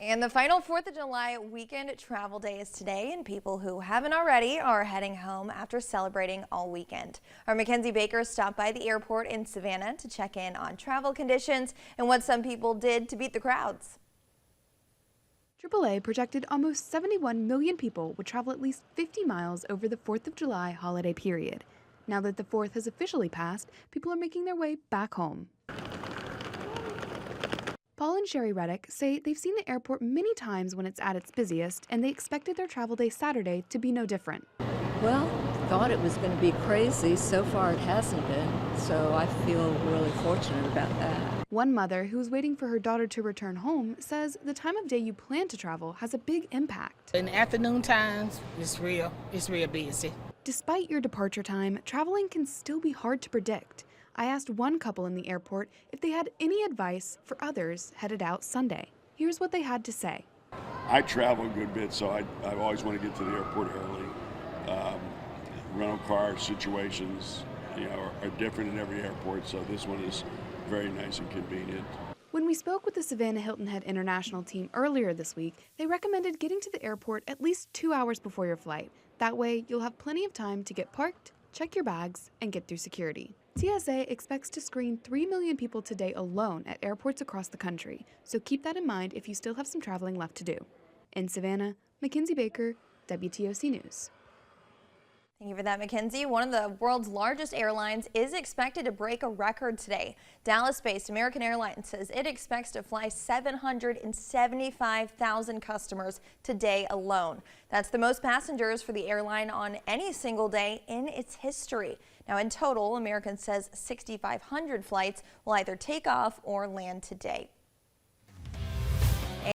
And the final 4th of July weekend travel day is today, and people who haven't already are heading home after celebrating all weekend. Our Mackenzie Baker stopped by the airport in Savannah to check in on travel conditions and what some people did to beat the crowds. AAA projected almost 71 million people would travel at least 50 miles over the 4th of July holiday period. Now that the 4th has officially passed, people are making their way back home. Paul and Sherry Reddick say they've seen the airport many times when it's at its busiest, and they expected their travel day Saturday to be no different. Well, thought it was going to be crazy. So far it hasn't been, so I feel really fortunate about that. One mother who's waiting for her daughter to return home says the time of day you plan to travel has a big impact. In the afternoon times, it's real busy. Despite your departure time, traveling can still be hard to predict. I asked one couple in the airport if they had any advice for others headed out Sunday. Here's what they had to say. I travel a good bit, so I always want to get to the airport early. Rental car situations, are different in every airport, so this one is very nice and convenient. When we spoke with the Savannah Hilton Head International team earlier this week, they recommended getting to the airport at least 2 hours before your flight. That way, you'll have plenty of time to get parked, check your bags, and get through security. TSA expects to screen 3 million people today alone at airports across the country, so keep that in mind if you still have some traveling left to do. In Savannah, Mackenzie Baker, WTOC News. Thank you for that, Mackenzie. One of the world's largest airlines is expected to break a record today. Dallas-based American Airlines says it expects to fly 775,000 customers today alone. That's the most passengers for the airline on any single day in its history. Now, in total, American says 6,500 flights will either take off or land today.